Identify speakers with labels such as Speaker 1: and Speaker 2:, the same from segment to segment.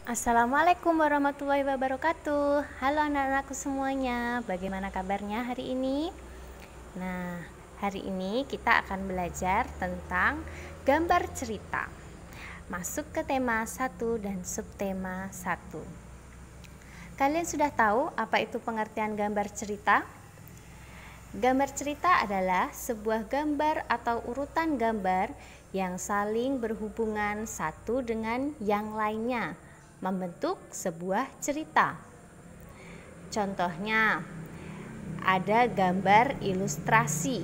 Speaker 1: Assalamualaikum warahmatullahi wabarakatuh. Halo anak-anakku semuanya, bagaimana kabarnya hari ini? Nah, hari ini kita akan belajar tentang gambar cerita. Masuk ke tema 1 dan subtema 1. Kalian sudah tahu apa itu pengertian gambar cerita? Gambar cerita adalah sebuah gambar atau urutan gambar yang saling berhubungan satu dengan yang lainnya, membentuk sebuah cerita. Contohnya, ada gambar ilustrasi.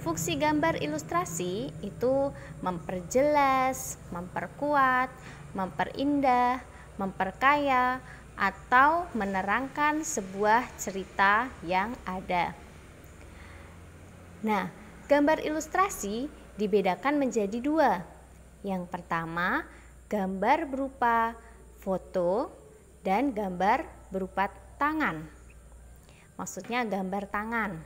Speaker 1: Fungsi gambar ilustrasi itu memperjelas, memperkuat, memperindah, memperkaya, atau menerangkan sebuah cerita yang ada. Nah, gambar ilustrasi dibedakan menjadi dua. Yang pertama, gambar berupa foto dan gambar berupa tangan. Maksudnya gambar tangan.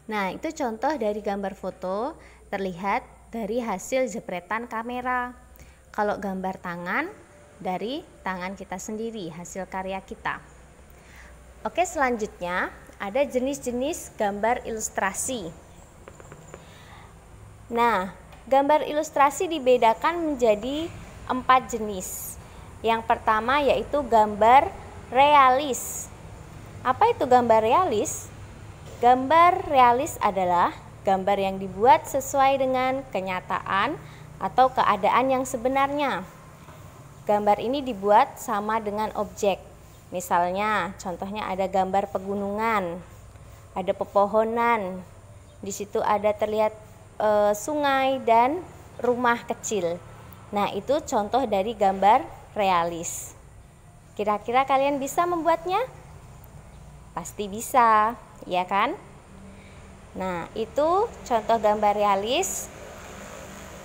Speaker 1: Nah, itu contoh dari gambar foto terlihat dari hasil jepretan kamera. Kalau gambar tangan dari tangan kita sendiri, hasil karya kita. Oke, selanjutnya ada jenis-jenis gambar ilustrasi. Nah, gambar ilustrasi dibedakan menjadi 4 jenis. Yang pertama yaitu gambar realis. Apa itu gambar realis? Gambar realis adalah gambar yang dibuat sesuai dengan kenyataan atau keadaan yang sebenarnya. Gambar ini dibuat sama dengan objek. Misalnya, contohnya ada gambar pegunungan, ada pepohonan. Di situ ada terlihat sungai dan rumah kecil. Nah, itu contoh dari gambar realis. Kira-kira kalian bisa membuatnya? Pasti bisa, ya kan? Nah, itu contoh gambar realis.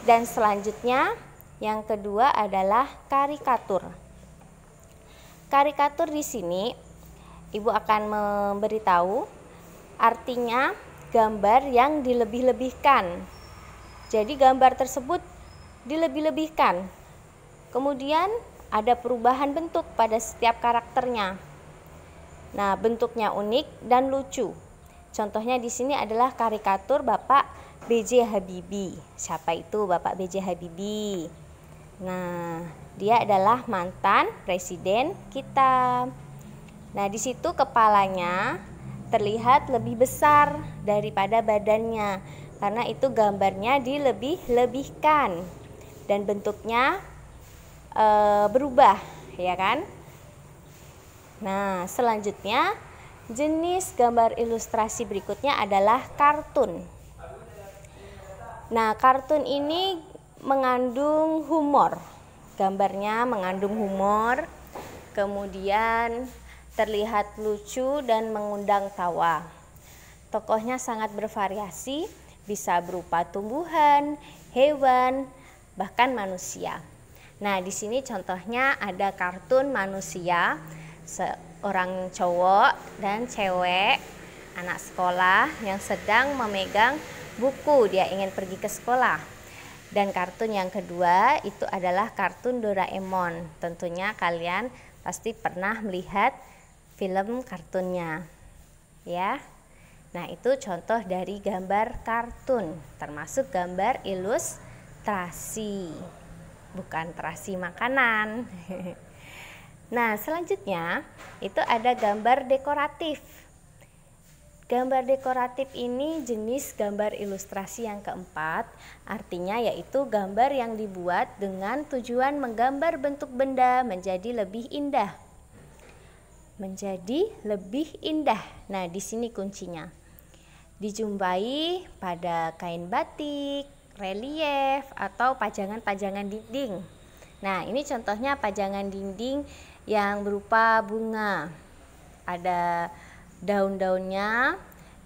Speaker 1: Dan selanjutnya, yang kedua adalah karikatur. Karikatur di sini Ibu akan memberitahu artinya gambar yang dilebih-lebihkan. Jadi gambar tersebut dilebih-lebihkan. Kemudian ada perubahan bentuk pada setiap karakternya. Nah, bentuknya unik dan lucu. Contohnya di sini adalah karikatur Bapak B.J. Habibie. Siapa itu Bapak B.J. Habibie? Nah, dia adalah mantan presiden kita. Nah, di situ kepalanya terlihat lebih besar daripada badannya, karena itu gambarnya dilebih-lebihkan dan bentuknya berubah, ya kan? Nah, selanjutnya jenis gambar ilustrasi berikutnya adalah kartun. Nah, kartun ini mengandung humor. Gambarnya mengandung humor, kemudian terlihat lucu dan mengundang tawa. Tokohnya sangat bervariasi, bisa berupa tumbuhan, hewan, bahkan manusia. Nah, di sini contohnya ada kartun manusia, seorang cowok dan cewek, anak sekolah yang sedang memegang buku, dia ingin pergi ke sekolah. Dan kartun yang kedua itu adalah kartun Doraemon. Tentunya kalian pasti pernah melihat film kartunnya, ya. Nah, itu contoh dari gambar kartun, termasuk gambar ilustrasi, bukan terasi makanan. Nah, selanjutnya itu ada gambar dekoratif. Gambar dekoratif ini jenis gambar ilustrasi yang keempat, artinya yaitu gambar yang dibuat dengan tujuan menggambar bentuk benda menjadi lebih indah. Menjadi lebih indah. Nah, di sini kuncinya. Dijumpai pada kain batik, relief, atau pajangan-pajangan dinding. Nah, ini contohnya pajangan dinding yang berupa bunga. Ada daun-daunnya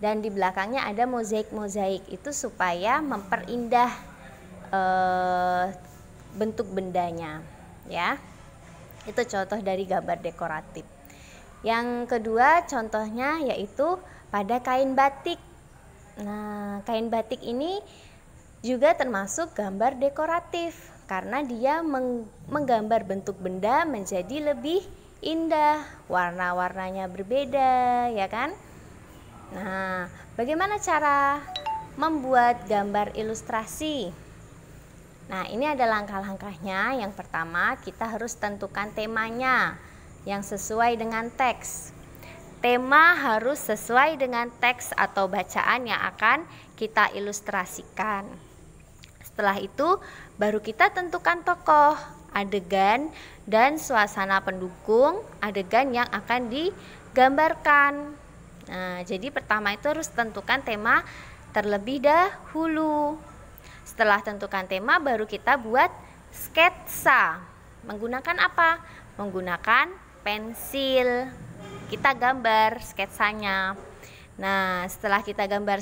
Speaker 1: dan di belakangnya ada mozaik-mozaik. Itu supaya memperindah bentuk bendanya, ya. Itu contoh dari gambar dekoratif. Yang kedua contohnya yaitu pada kain batik. Nah, kain batik ini juga termasuk gambar dekoratif Karena dia menggambar bentuk benda menjadi lebih indah, warna-warnanya berbeda, ya kan? Nah, bagaimana cara membuat gambar ilustrasi? Nah, ini ada langkah-langkahnya. Yang pertama, kita harus tentukan temanya yang sesuai dengan teks. Tema harus sesuai dengan teks atau bacaan yang akan kita ilustrasikan. Setelah itu, baru kita tentukan tokoh, adegan, dan suasana pendukung adegan yang akan digambarkan. Nah, jadi pertama itu harus tentukan tema terlebih dahulu. Setelah tentukan tema, baru kita buat sketsa. Menggunakan apa? Menggunakan pensil. Kita gambar sketsanya. Nah, setelah kita gambar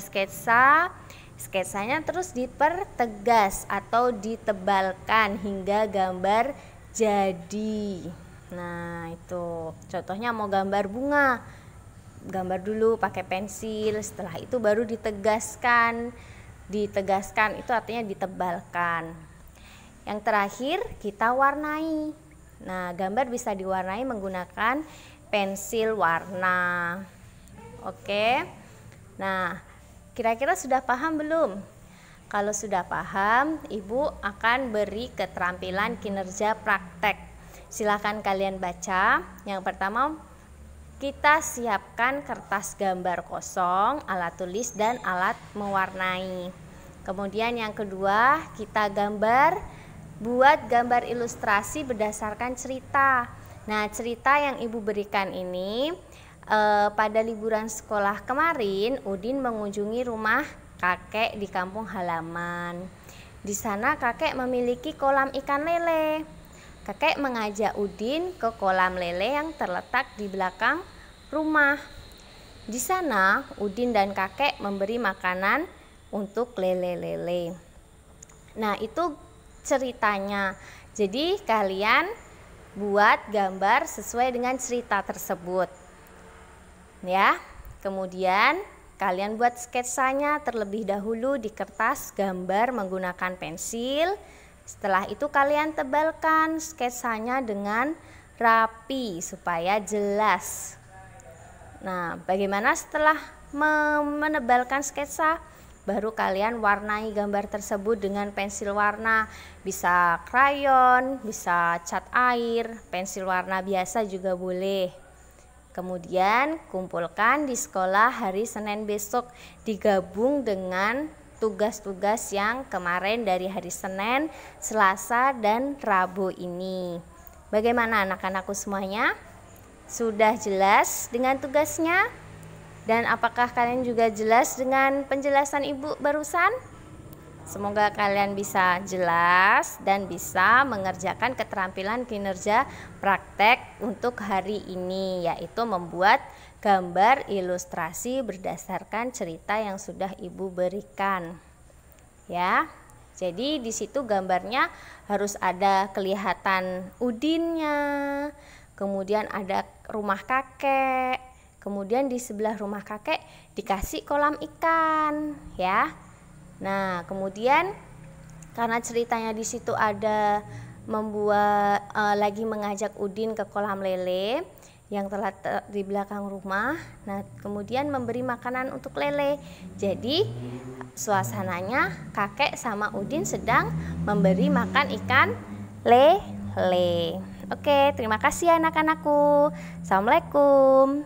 Speaker 1: sketsanya terus dipertegas atau ditebalkan hingga gambar jadi. Nah, itu contohnya mau gambar bunga. Gambar dulu pakai pensil, setelah itu baru ditegaskan itu artinya ditebalkan. Yang terakhir kita warnai. Nah, gambar bisa diwarnai menggunakan pensil warna. Oke. Nah, kira-kira sudah paham belum? Kalau sudah paham, Ibu akan beri keterampilan kinerja praktek. Silakan kalian baca. Yang pertama, kita siapkan kertas gambar kosong, alat tulis, dan alat mewarnai. Kemudian yang kedua, kita buat gambar ilustrasi berdasarkan cerita. Nah, cerita yang Ibu berikan ini, pada liburan sekolah kemarin, Udin mengunjungi rumah kakek di kampung halaman. Di sana kakek memiliki kolam ikan lele. Kakek mengajak Udin ke kolam lele yang terletak di belakang rumah. Di sana, Udin dan kakek memberi makanan untuk lele-lele. Nah, itu ceritanya. Jadi, kalian buat gambar sesuai dengan cerita tersebut. Ya. Kemudian, kalian buat sketsanya terlebih dahulu di kertas gambar menggunakan pensil. Setelah itu kalian tebalkan sketsanya dengan rapi supaya jelas. Nah, bagaimana setelah menebalkan sketsa? Baru kalian warnai gambar tersebut dengan pensil warna. Bisa krayon, bisa cat air, pensil warna biasa juga boleh. Kemudian kumpulkan di sekolah hari Senin besok, digabung dengan tugas-tugas yang kemarin dari hari Senin, Selasa, dan Rabu ini. Bagaimana anak-anakku semuanya? Sudah jelas dengan tugasnya? Dan apakah kalian juga jelas dengan penjelasan Ibu barusan? Semoga kalian bisa jelas dan bisa mengerjakan keterampilan kinerja praktek untuk hari ini, yaitu membuat gambar ilustrasi berdasarkan cerita yang sudah Ibu berikan. Ya. Jadi di situ gambarnya harus ada kelihatan Udinnya, kemudian ada rumah kakek, kemudian di sebelah rumah kakek dikasih kolam ikan, ya. Nah, kemudian karena ceritanya di situ ada lagi mengajak Udin ke kolam lele yang terletak di belakang rumah. Nah, kemudian memberi makanan untuk lele. Jadi, suasananya kakek sama Udin sedang memberi makan ikan lele. Oke, terima kasih anak-anakku. Assalamualaikum.